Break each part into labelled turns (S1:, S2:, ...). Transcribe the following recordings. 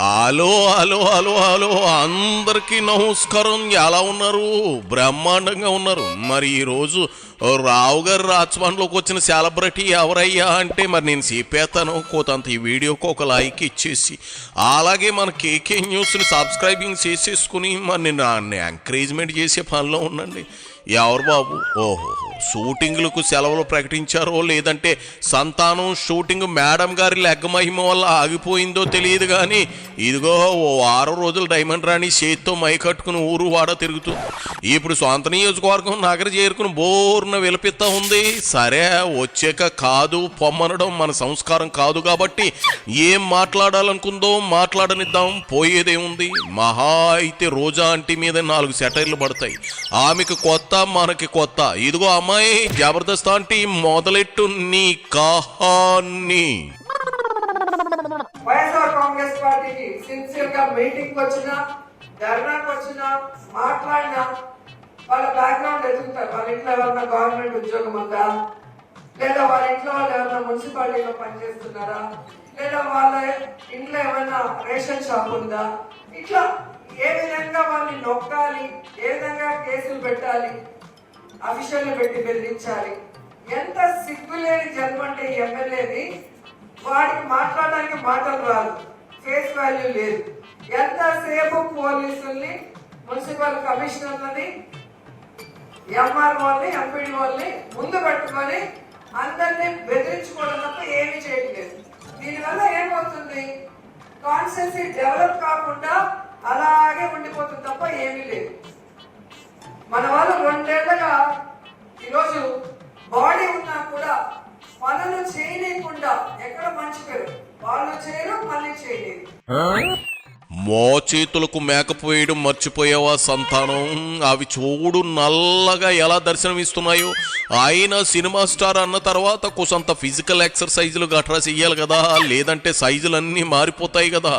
S1: Hello hello hello hello అందరికీ నమస్కారం. ఎలా ఉన్నారు? బ్రహ్మాండంగా ఉన్నారు. మరి ఈరోజు రావు గారు రాజమండ్రిలోకి వచ్చిన సెలబ్రిటీ ఎవరయ్యా అంటే మరి నేను చెప్పేస్తాను. కోతంత ఈ వీడియోకి ఒక లైక్ ఇచ్చేసి అలాగే మన కేకే న్యూస్ని సబ్స్క్రైబింగ్ చేసేసుకుని మరి నేను ఎంకరేజ్మెంట్ చేసే పనిలో ఉండండి. ఎవరు బాబు? ఓహో, షూటింగ్లకు సెలవులు ప్రకటించారో లేదంటే సంతానం షూటింగ్ మేడం గారి లెగ్గ మహిమ వల్ల ఆగిపోయిందో తెలియదు కానీ ఇదిగో ఓ 6 రోజులు డైమండ్ రాణి చేతితో మైకట్టుకుని ఊరు వాడ తిరుగుతుంది. ఇప్పుడు సొంత నియోజకవర్గం నగర చేరుకుని బోర్న విలపిస్తా ఉంది. సరే, వచ్చాక కాదు పొమ్మనడం మన సంస్కారం కాదు కాబట్టి ఏం మాట్లాడాలనుకుందో మాట్లాడనిద్దాం, పోయేదేముంది. మహా అయితే రోజా ఆంటీ మీద 4 సెటైర్లు పడతాయి. ఆమెకు కొత్త, మనకి కొత్త. ఇదిగో అమ్మాయి, జబర్దస్త్ ఆంటీ మొదలెట్టు నీ కహాన్ని.
S2: వైఎస్ఆర్ కాంగ్రెస్ పార్టీకి సిన్సియర్ గా మీటింగ్ వచ్చినా, ధర్నాకు వచ్చినా, మాట్లాడినా వాళ్ళ బ్యాక్గ్రౌండ్ ఎదుగుతారు. వాళ్ళ ఇంట్లో ఎవరన్నా గవర్నమెంట్ ఉద్యోగం ఉందా, లేదా వాళ్ళ ఇంట్లో వాళ్ళు ఎవరన్నా మున్సిపాలిటీలో పనిచేస్తున్నారా, లేదా వాళ్ళ ఇంట్లో ఏమైనా రేషన్ షాప్ ఉందా, ఇట్లా ఏ విధంగా వాళ్ళని నొక్కాలి, ఏ విధంగా కేసులు పెట్టాలి, అఫీషియల్ పెట్టి బెదిరించాలి. ఎంత సిగ్గులేని జన్మ అంటే ఈ ఎమ్మెల్యేది. వాడికి మాట్లాడడానికి మాటలు రాదు, ఫేస్ వాల్యూ లేదు. ఎంతసేపు పోలీసుల్ని, మున్సిపల్ కమిషనర్లని, ఎంఆర్ఓల్ని, ఎంపీడీ వాళ్ళని ముందు పెట్టుకొని అందరినీ బెదిరించుకోవడం తప్ప ఏమీ చేయట్లేదు. దీనివల్ల ఏమవుతుంది? కాన్స్టిట్యున్సీ డెవలప్ కాకుండా అలాగే ఉండిపోతుంది తప్ప ఏమీ లేదు. మన వాళ్ళు 2 ఏళ్లుగా ఈరోజు బాడీ ఉన్నా కూడా పనులు చేయలేకుండా ఎక్కడ మంచి పేరు వాళ్ళు చేయరు, మళ్ళీ చేయలేదు.
S1: మోచేతులకు మేకప్ వేయడం మర్చిపోయావా సంతానం? అవి చూడు నల్లగా ఎలా దర్శనమిస్తున్నాయో. ఆయన సినిమా స్టార్ అన్న తర్వాత కొంత ఫిజికల్ ఎక్సర్సైజులు గట్రా చెయ్యాలి కదా, లేదంటే సైజులన్నీ మారిపోతాయి కదా.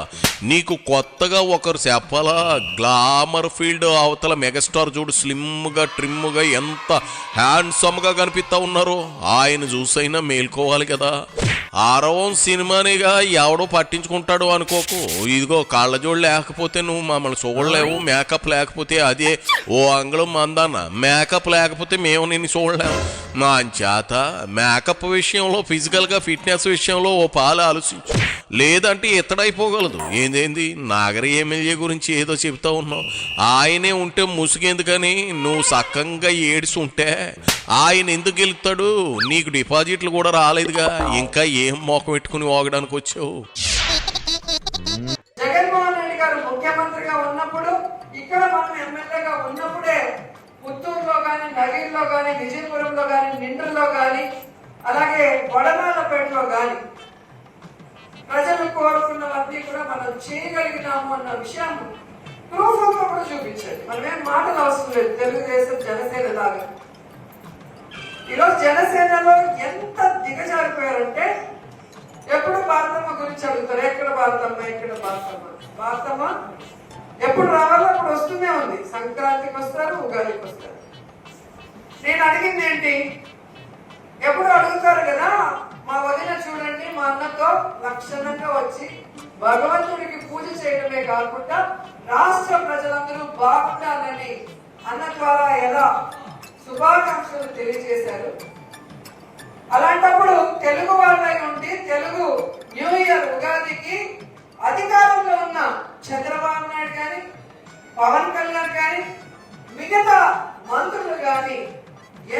S1: నీకు కొత్తగా ఒకరు చెప్పాలా? గ్లామర్ ఫీల్డ్ అవతల మెగాస్టార్ చూడు, స్లిమ్గా ట్రిమ్గా ఎంత హ్యాండ్సమ్గా కనిపిస్తా ఉన్నారో. ఆయన చూసైనా మేల్కోవాలి కదా. ఆరవం సినిమానిగా ఎవడో పట్టించుకుంటాడు అనుకోకు. ఇదిగో కళ్ళజోడు లేకపోతే నువ్వు మమ్మల్ని చూడలేవు, మేకప్ లేకపోతే అదే ఓ అంగళం మందన్న, మేకప్ లేకపోతే మేము నిన్ను చూడలేము. నా చేత మేకప్ విషయంలో, ఫిజికల్గా ఫిట్నెస్ విషయంలో ఓ పాలు ఆలోచించు, లేదంటే ఎత్తడైపోగలదు. ఏందేంది నాగరి ఎమ్మెల్యే గురించి ఏదో చెబుతా ఉన్నావు. ఆయనే ఉంటే ముసుగెందుకని నువ్వు సక్కంగా ఏడిసి ఉంటే ఆయన ఎందుకు గెలుస్తాడు? నీకు డిపాజిట్లు కూడా రాలేదుగా, ఇంకా ఏం మోకం పెట్టుకుని ఓగడానికి వచ్చావు?
S2: జగన్మోహన్ రెడ్డి గారు ముఖ్యమంత్రిగా ఉన్నప్పుడు, ఇక్కడ మనం ఎమ్మెల్యేగా ఉన్నప్పుడే పుత్తూరులో గాని, నగీర్లో గాని, విజయపురంలో గాని, నిండులో గాని, అలాగే వడనాలపేటలో గాని ప్రజలు కోరుకున్నవన్నీ కూడా మనం చేయగలిగినాము అన్న విషయం ప్రూఫ్ కూడా చూపించండి. మనమేం మాటలు అవసరం లేదు. తెలుగుదేశం, జనసేన లాగా ఈరోజు జనసేనలో ఎంత దిగజారిపోయారంటే ఎప్పుడు భారతమ్మ గురించి అడుగుతారు. ఎక్కడ భారతమ్మ, ఎక్కడ భారతమ్మ? భారతమ్మ ఎప్పుడు రావాలో అప్పుడు వస్తూనే ఉంది. సంక్రాంతికి వస్తారు, ఉగాదికి వస్తారు. నేను అడిగింది ఏంటి? ఎప్పుడు అడుగుతారు కదా, మా వదిన చూడండి మా అన్నతో లక్షణంగా వచ్చి భగవంతుడికి పూజ చేయడమే కాకుండా రాష్ట్ర ప్రజలందరూ బాగుండాలని అన్న ద్వారా ఎలా శుభాకాంక్షలు తెలియజేశారు. అలాంటప్పుడు తెలుగు వాళ్ళై ఉండి తెలుగు న్యూ ఇయర్ ఉగాదికి అధికారంలో ఉన్న చంద్రబాబు నాయుడు గాని, పవన్ కళ్యాణ్ గాని, మిగతా మంత్రులు గాని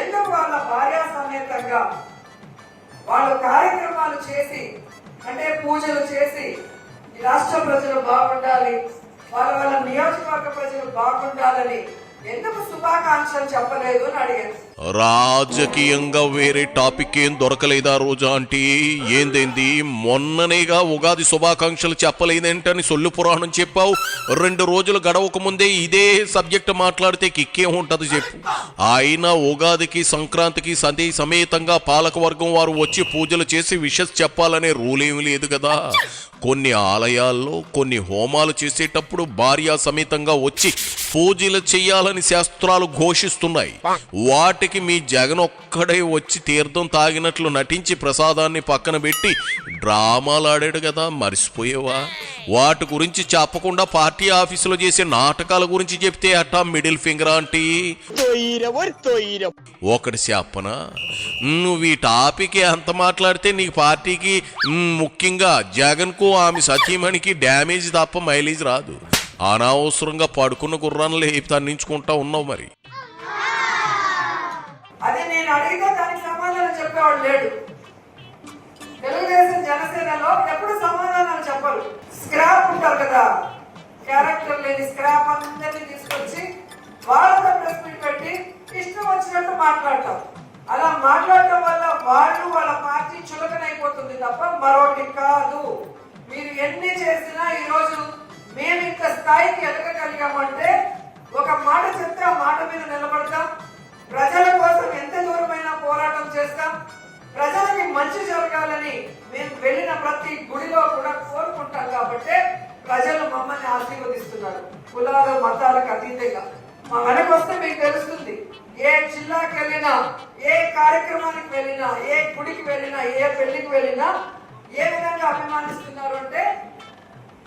S2: ఎందుకు వాళ్ళ భార్యా సమేతంగా వాళ్ళు కార్యక్రమాలు చేసి, అంటే పూజలు చేసి ఈ రాష్ట్ర ప్రజలు బాగుండాలి, వాళ్ళ నియోజకవర్గ ప్రజలు బాగుండాలని ఎందుకు శుభాకాంక్షలు చెప్పలేదు అని అడిగారు.
S1: రాజకీయంగా వేరే టాపిక్ ఏం దొరకలేదా రోజా ఆంటీ? ఏందేంది మొన్ననేగా ఉగాది శుభాకాంక్షలు చెప్పలేదేంటని సొల్లు పురాణం చెప్పావు. 2 రోజులు గడవక ముందే ఇదే సబ్జెక్ట్ మాట్లాడితే కిక్కే ఉంటది చెప్పు. అయినా ఉగాదికి, సంక్రాంతికి సదే సమేతంగా పాలకవర్గం వారు వచ్చి పూజలు చేసి విషస్ చెప్పాలనే రూల్ ఏమి లేదు కదా. కొన్ని ఆలయాల్లో కొన్ని హోమాలు చేసేటప్పుడు భార్య సమేతంగా వచ్చి పూజలు చెయ్యాలని శాస్త్రాలు ఘోషిస్తున్నాయి. వాటికి మీ జగన్ ఒక్కడే వచ్చి తీర్థం తాగినట్లు నటించి ప్రసాదాన్ని పక్కన పెట్టి డ్రామాలు ఆడాడు కదా, మర్చిపోయేవా? వాటి గురించి చెప్పకుండా పార్టీ ఆఫీసులో చేసే నాటకాల గురించి చెప్తే అట్టా మిడిల్ ఫింగర్ అంటే ఒకటి చెప్పనా, నువ్వు ఈ టాపిక్ ఎంత మాట్లాడితే నీ పార్టీకి ముఖ్యంగా జగన్కు ఆమె సతీమణికి డ్యామేజ్ తప్ప మైలేజ్ రాదు. అనవసరంగా పడుకున్న గుర్రాన్ని లేపి తన్నించుకుంటా ఉన్నావు. మరి
S2: అదే నేను అడిగితే దానికి సమాధానం చెప్పేవాడు లేడు. తెలుగుదేశం జనసేనలో ఎప్పుడు సమాధానాలు చెప్పరు. స్క్రాప్ ఉంటారు కదా, క్యారెక్టర్ లేని స్క్రాప్ అందరినీ తీసుకొచ్చి వాళ్ళతో ప్రెస్ మీట్ పెట్టి ఇష్టం వచ్చినట్టు మాట్లాడతారు. అలా మాట్లాడటం వల్ల వాళ్ళు వాళ్ళ పార్టీ చులకనైపోతుంది తప్ప మరొకటి కాదు. మీరు ఎన్ని చేసినా ఈరోజు మేము ఇంత స్థాయికి ఎదగగలిగామంటే ఒక మాట చెప్తే ఆ మాట మీద నిలబడతాం. ప్రజల కోసం ఎంత దూరమైనా పోరాటం చేస్తాం. ప్రజలకి మంచి జరగాలని మేము వెళ్ళిన ప్రతి గుడిలో కూడా కోరుకుంటాం. కాబట్టి ప్రజలు మమ్మల్ని ఆశీర్వదిస్తున్నారు. కులాలు మతాలకు అతీతంగా మా వెనక వస్తే మీకు తెలుస్తుంది. ఏ జిల్లాకి వెళ్ళినా, ఏ కార్యక్రమానికి వెళ్ళినా, ఏ గుడికి వెళ్ళినా, ఏ పెళ్లికి వెళ్ళినా ఏ విధంగా అభిమానిస్తున్నారు అంటే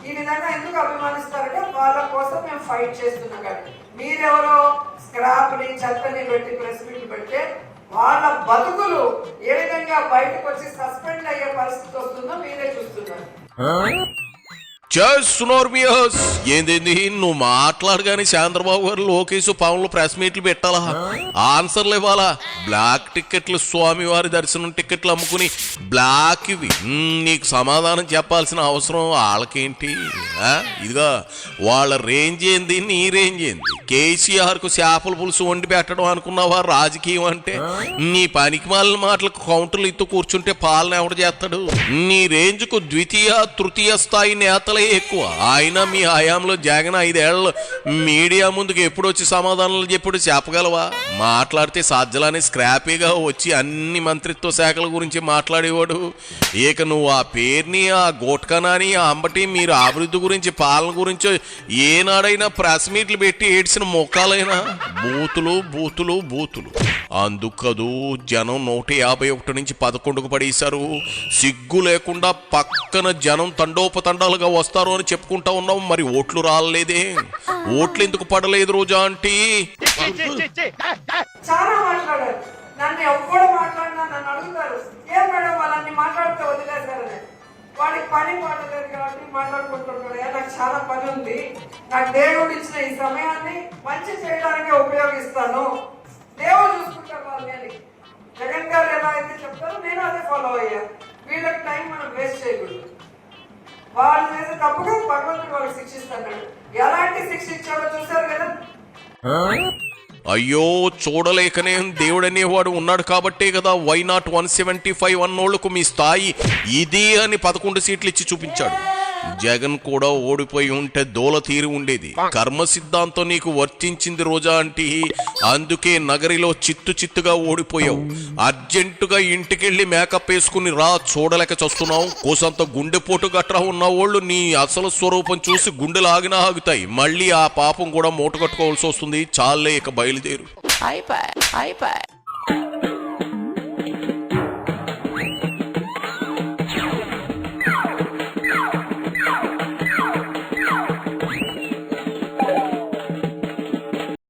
S2: ఈ విధంగా ఎందుకు అభిమానిస్తారంటే వాళ్ళ కోసం మేము ఫైట్ చేస్తున్నాం. కానీ మీరెవరో స్క్రాప్ ని చెత్తని పెట్టి ప్రెస్ మీట్ పెడితే వాళ్ళ బతుకులు ఏ విధంగా బయటకు వచ్చి సస్పెండ్ అయ్యే పరిస్థితి వస్తుందో మీరే చూస్తున్నారు.
S1: ఏంది నువ్వు మాట్లాడగానే చంద్రబాబు గారు లోకేష్ పవన్లు ప్రెస్ మీట్లు పెట్టాలా, ఆన్సర్లు ఇవ్వాలా? బ్లాక్ టికెట్లు, స్వామివారి దర్శనం టికెట్లు అమ్ముకుని బ్లాక్ ఇవి నీకు సమాధానం చెప్పాల్సిన అవసరం వాళ్ళకేంటి? ఇదిగా వాళ్ళ రేంజ్ ఏంది, నీ రేంజ్ ఏంది? కేసీఆర్ కు చేపల పులుసు వండి పెట్టడం అనుకున్నావా రాజకీయం అంటే? నీ పనికి మాలిన మాటలకు కౌంటర్లు ఇత్తు కూర్చుంటే పాలన ఎవడు చేస్తాడు? నీ రేంజ్ కు ద్వితీయ తృతీయ స్థాయి నేతలే ఎక్కువ. ఆయన మీ హయాంలో జగన్ 5 ఏళ్ళు మీడియా ముందుకు ఎప్పుడు వచ్చి సమాధానాలు చెప్పుడు చెప్పగలవా? మాట్లాడితే సాధ్యలానే స్క్రాపీగా వచ్చి అన్ని మంత్రిత్వ శాఖల గురించి మాట్లాడేవాడు. ఇక నువ్వు ఆ పేరుని, ఆ గోట్కనాని, ఆ అంబటి మీరు అభివృద్ధి గురించి, పాలన గురించి ఏనాడైనా ప్రెస్ మీట్లు పెట్టి ఏడ్చిన మొక్కాలైనా బూతులు బూతులు బూతులు. అందుకదు జనం 151 నుంచి 11కు పడేశారు. సిగ్గు లేకుండా పక్కన జనం తండోపతండాలుగా వస్తారు అని చెప్పుకుంటా ఉన్నావు. మరి ఓట్లు రాలేదే, ఓట్లు ఎందుకు పడలేదు రోజా ఆంటీ?
S2: చాలా మాట్లాడారు. నన్ను ఎవ్వడు మాట్లాడినా నన్ను అడుగుతారు, ఏం మేడం వాళ్ళని మాట్లాడితే వదిలేశారని. వాడికి పని పడలేదు కాబట్టి మాట్లాడుకుంటున్నాడు. నాకు చాలా పని ఉంది, నాకు దేవుడు ఇచ్చిన ఈ సమయాన్ని మంచి చేయడానికే ఉపయోగిస్తాను, దేవుడు చూసుకుంటారు వాళ్ళని అని జగన్ గారు ఎలా అయితే చెప్తారో నేను అదే ఫాలో అయ్యా. వీళ్ళకి టైం మనం వేస్ట్ చేయకూడదు. వాళ్ళు చేసే తప్పుగా భగవంతుడు వాళ్ళకి శిక్షిస్తాడు. ఎలాంటి శిక్ష ఇచ్చాడో చూశారు కదా.
S1: అయ్యో చూడలేకనే దేవుడనేవాడు ఉన్నాడు కాబట్టే కదా వై నాట్ 175 అన్నోళ్లకు మీ స్థాయి ఇది అని 11 సీట్లు ఇచ్చి చూపించాడు. జగన్ కూడా ఓడిపోయి ఉంటే దోల తీరి ఉండేది. కర్మ సిద్ధాంతం నీకు వర్తించింది రోజా ఆంటీ, అందుకే నగరిలో చిత్తుగా ఓడిపోయావు. అర్జెంటుగా ఇంటికెళ్ళి మేకప్ వేసుకుని రా, చూడలేక చస్తున్నావు. కోసంత గుండెపోటు గట్రా ఉన్న వాళ్ళు నీ అసలు స్వరూపం చూసి గుండెలు ఆగినా ఆగుతాయి. మళ్ళీ ఆ పాపం కూడా మూట కట్టుకోవాల్సి వస్తుంది. చాలే, ఇక బయలుదేరు.